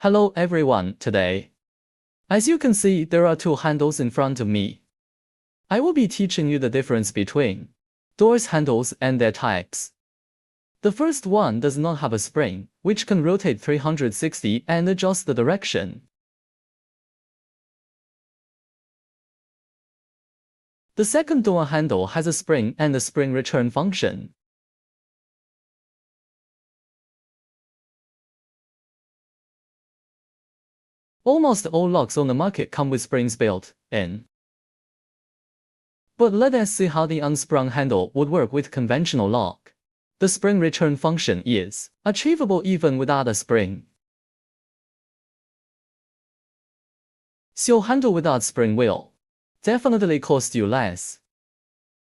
Hello everyone, today. As you can see, there are two handles in front of me. I will be teaching you the difference between doors handles and their types. The first one does not have a spring, which can rotate 360 and adjust the direction. The second door handle has a spring and a spring return function. Almost all locks on the market come with springs built in. But let us see how the unsprung handle would work with conventional lock. The spring return function is achievable even without a spring. So handle without spring will definitely cost you less.